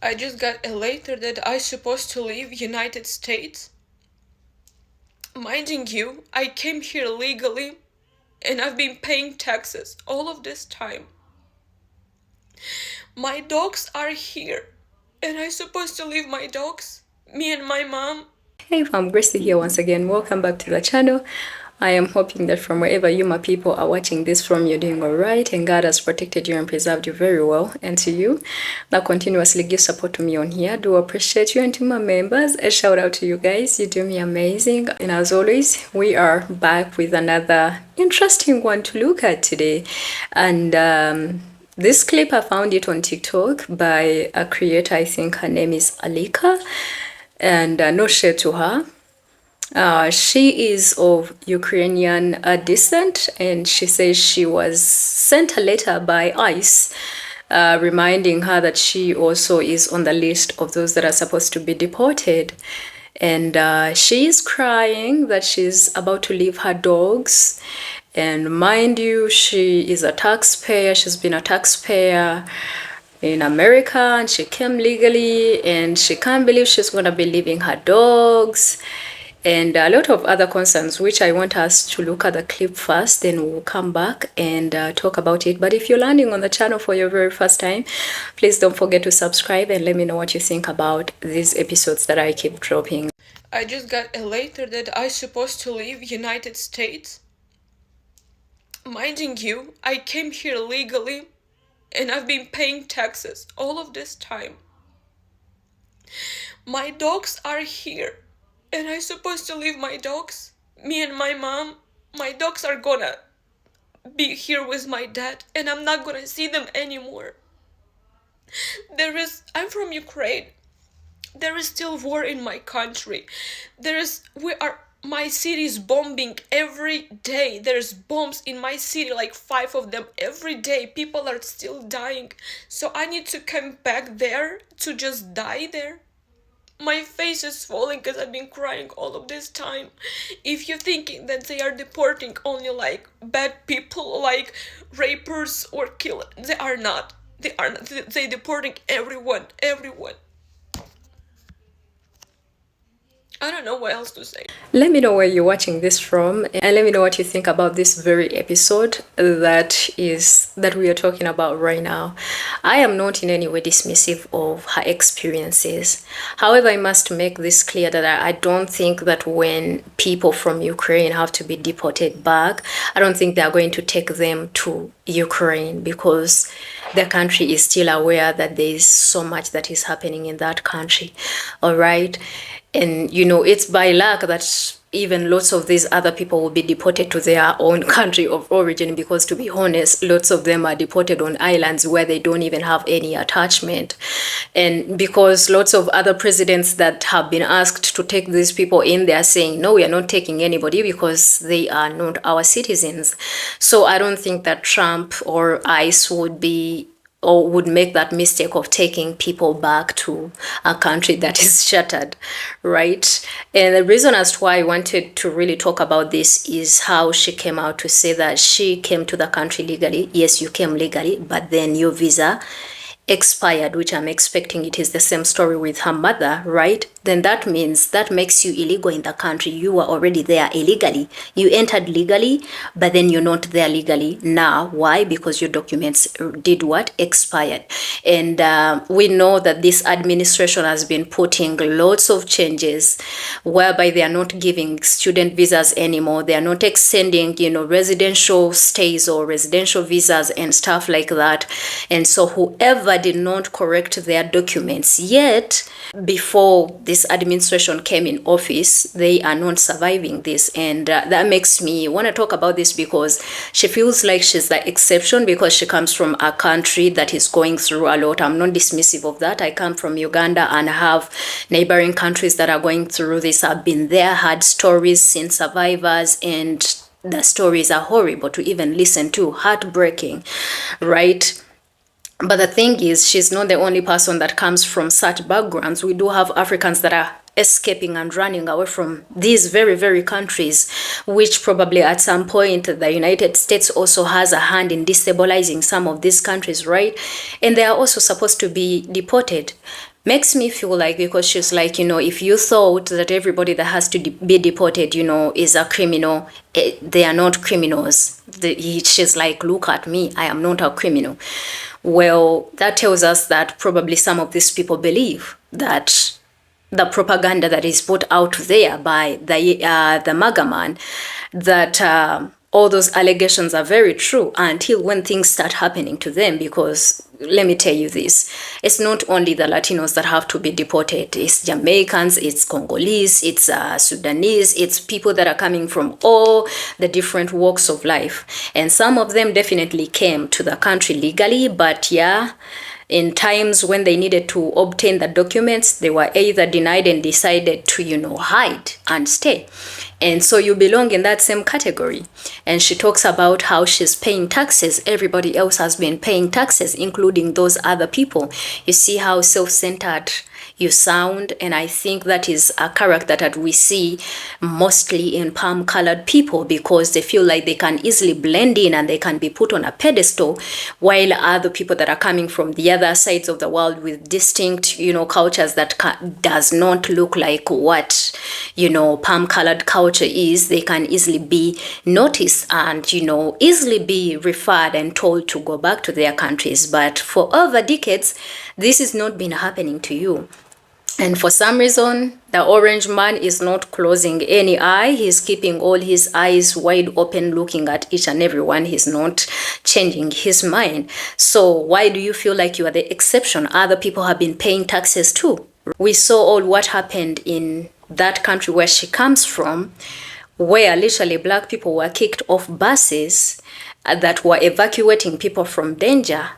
I just got a letter that I supposed to leave United States. Minding you, I came here legally and I've been paying taxes all of this time. My dogs are here and I supposed to leave my dogs, me and my mom. Hey fam, Gracie here once again. Welcome back to the channel. I am hoping that from wherever you my people are watching this from, you're doing alright and God has protected you and preserved you very well. And to you that continuously give support to me on here, do appreciate you. And to my members, a shout out to you guys. You do me amazing. And as always, we are back with another interesting one to look at today. And this clip, I found it on TikTok by a creator. I think her name is Alika, and no shade to her. She is of Ukrainian descent, and she says she was sent a letter by ICE reminding her that she also is on the list of those that are supposed to be deported. And she is crying that she's about to leave her dogs. And mind you, she is a taxpayer. She's been a taxpayer in America, and she came legally, and she can't believe she's going to be leaving her dogs and a lot of other concerns, which I want us to look at the clip first, then we'll come back and talk about it. But if you're landing on the channel for your very first time, please don't forget to subscribe and let me know what you think about these episodes that I keep dropping. I just got a letter that I supposed to leave United States. Minding you, I came here legally and I've been paying taxes all of this time. My dogs are here and I supposed to leave my dogs, me and my mom. My dogs are gonna be here with my dad and I'm not gonna see them anymore. I'm from Ukraine. There is still war in my country. My city is bombing every day. There's bombs in my city, like 5 of them every day. People are still dying. So I need to come back there to just die there. My face is swollen because I've been crying all of this time. If you're thinking that they are deporting only like bad people, like rapers or killers, they are not. They are not. They're deporting everyone. I don't know what else to say. Let me know where you're watching this from, and let me know what you think about this very episode that we are talking about right now. I am not in any way dismissive of her experiences. However, I must make this clear that I don't think that when people from Ukraine have to be deported back, I don't think they are going to take them to Ukraine, because the country is still aware that there is so much that is happening in that country. All right. And you know, it's by luck that even lots of these other people will be deported to their own country of origin, because to be honest, lots of them are deported on islands where they don't even have any attachment. And because lots of other presidents that have been asked to take these people in, they are saying, no, we are not taking anybody because they are not our citizens. So I don't think that Trump or ICE would make that mistake of taking people back to a country that is shattered, right? And the reason as to why I wanted to really talk about this is how she came out to say that she came to the country legally. Yes, you came legally, but then your visa expired, which I'm expecting it is the same story with her mother, right? Then that means that makes you illegal in the country. You were already there illegally. You entered legally, but then you're not there legally now. Why? Because your documents did what? Expired. And we know that this administration has been putting lots of changes whereby they are not giving student visas anymore. They are not extending, residential stays or residential visas and stuff like that. And so whoever did not correct their documents yet before this administration came in office, they are not surviving this. And that makes me want to talk about this, because she feels like she's the exception because she comes from a country that is going through a lot. I'm not dismissive of that. I come from Uganda and have neighboring countries that are going through this. I've been there, had stories, seen survivors, and the stories are horrible to even listen to, heartbreaking, right? But the thing is, she's not the only person that comes from such backgrounds. We do have Africans that are escaping and running away from these very, very countries, which probably at some point the United States also has a hand in destabilizing some of these countries, right? And they are also supposed to be deported. Makes me feel like, because she's like, if you thought that everybody that has to be deported, is a criminal, they are not criminals. She's like, look at me, I am not a criminal. Well, that tells us that probably some of these people believe that the propaganda that is put out there by the MAGA man, that all those allegations are very true until when things start happening to them. Because let me tell you this, it's not only the Latinos that have to be deported. It's Jamaicans, it's Congolese, it's Sudanese, it's people that are coming from all the different walks of life. And some of them definitely came to the country legally, but yeah, in times when they needed to obtain the documents, they were either denied and decided to, hide and stay. And so you belong in that same category. And she talks about how she's paying taxes. Everybody else has been paying taxes, including those other people. You see how self-centered you sound, and I think that is a character that we see mostly in palm-colored people, because they feel like they can easily blend in and they can be put on a pedestal, while other people that are coming from the other sides of the world with distinct, cultures that does not look like what, palm-colored culture is, they can easily be noticed and, easily be referred and told to go back to their countries. But for over decades, this has not been happening to you. And for some reason, the orange man is not closing any eye. He's keeping all his eyes wide open, looking at each and every one. He's not changing his mind. So why do you feel like you are the exception? Other people have been paying taxes too. We saw all what happened in that country where she comes from, where literally black people were kicked off buses that were evacuating people from danger.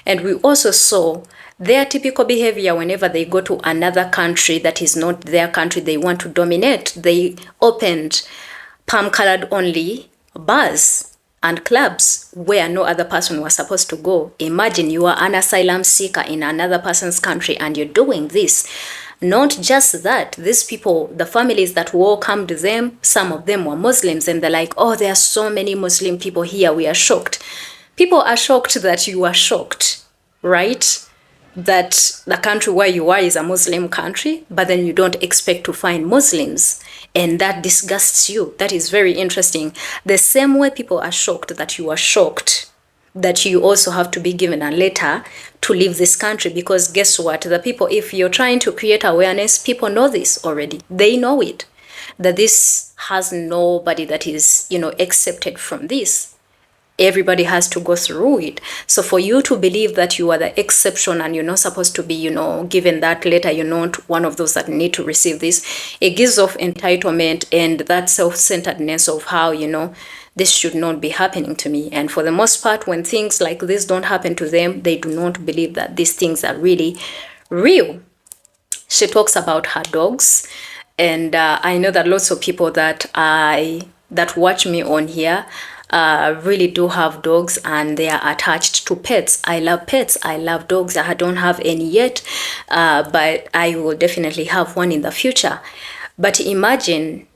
And we also saw their typical behavior whenever they go to another country that is not their country they want to dominate. They opened palm-colored only bars and clubs where no other person was supposed to go. Imagine you are an asylum seeker in another person's country and you're doing this. Not just that, these people, the families that welcomed them, some of them were Muslims, and they're like, oh, there are so many Muslim people here, we are shocked. People are shocked that you are shocked, right? That the country where you are is a Muslim country, but then you don't expect to find Muslims, and that disgusts you. That is very interesting. The same way people are shocked that you are shocked that you also have to be given a letter to leave this country, because guess what? The people, if you're trying to create awareness, people know this already. They know it, that this has nobody that is, accepted from this. Everybody has to go through it. So for you to believe that you are the exception and you're not supposed to be, given that letter, you're not one of those that need to receive this, it gives off entitlement and that self-centeredness of how, this should not be happening to me. And for the most part, when things like this don't happen to them, they do not believe that these things are really real. She talks about her dogs. And I know that lots of people that watch me on here really do have dogs and they are attached to pets. I love pets. I love dogs. I don't have any yet, but I will definitely have one in the future. But imagine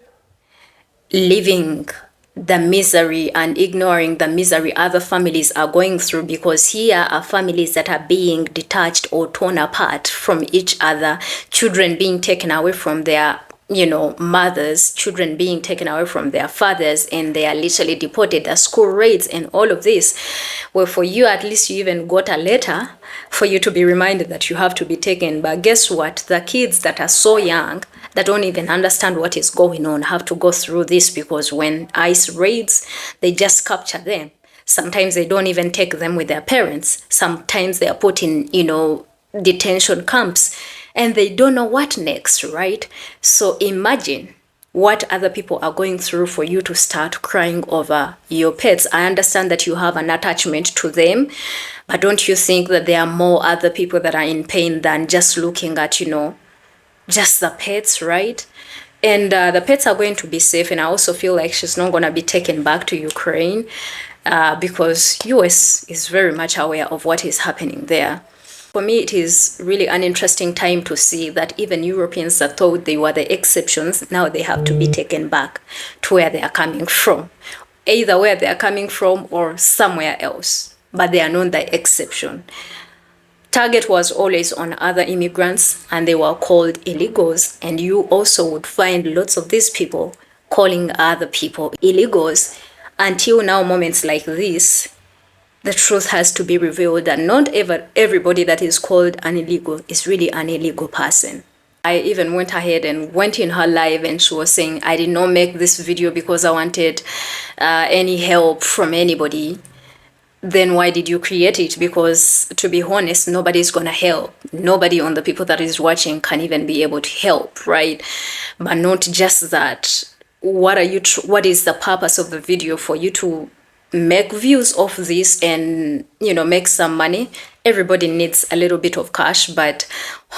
living the misery and ignoring the misery other families are going through, because here are families that are being detached or torn apart from each other, children being taken away from their mothers, children being taken away from their fathers, and they are literally deported, the school raids and all of this. Well, for you, at least you even got a letter for you to be reminded that you have to be taken. But guess what? The kids that are so young, that don't even understand what is going on, have to go through this, because when ICE raids, they just capture them. Sometimes they don't even take them with their parents. Sometimes they are put in, detention camps, and they don't know what next, right? So imagine what other people are going through for you to start crying over your pets. I understand that you have an attachment to them, but don't you think that there are more other people that are in pain than just looking at, just the pets, right? And the pets are going to be safe. And I also feel like she's not going to be taken back to Ukraine, because US is very much aware of what is happening there. For me, it is really an interesting time to see that even Europeans that thought they were the exceptions, now they have to be taken back to where they are coming from. Either where they are coming from or somewhere else, but they are not the exception. Target was always on other immigrants and they were called illegals, and you also would find lots of these people calling other people illegals. Until now, moments like this, the truth has to be revealed that not everybody that is called an illegal is really an illegal person. I even went ahead and went in her live and she was saying, I did not make this video because I wanted any help from anybody. Then why did you create it? Because to be honest, nobody's gonna help. Nobody on the people that is watching can even be able to help, right? But not just that. What is the purpose of the video? For you to make views of this and, you know, make some money? Everybody needs a little bit of cash, but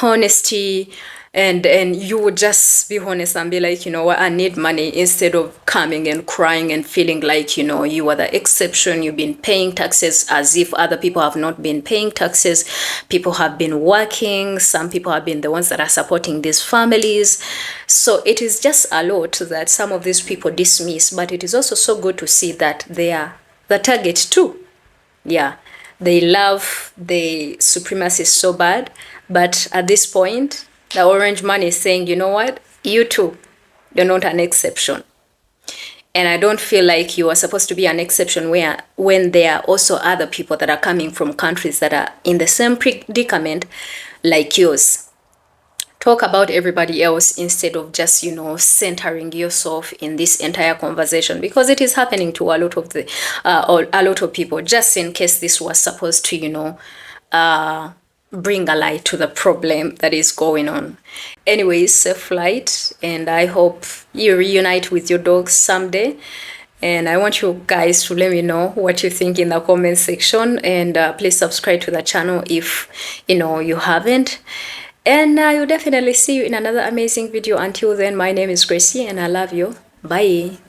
honesty, and you would just be honest and be like, you know what, I need money, instead of coming and crying and feeling like, you know, you are the exception. You've been paying taxes as if other people have not been paying taxes. People have been working. Some people have been the ones that are supporting these families. So it is just a lot that some of these people dismiss, but it is also so good to see that they are the target too. Yeah, they love the supremacy so bad, but at this point, the orange man is saying, you know what, you too, you're not an exception. And I don't feel like you are supposed to be an exception when there are also other people that are coming from countries that are in the same predicament like yours. Talk about everybody else instead of just, you know, centering yourself in this entire conversation, because it is happening to a lot of a lot of people, just in case this was supposed to, you know, bring a light to the problem that is going on. Anyways, safe flight, and I hope you reunite with your dogs someday. And I want you guys to let me know what you think in the comment section, and please subscribe to the channel if, you know, you haven't. And I will definitely see you in another amazing video. Until then, my name is Gracie and I love you. Bye.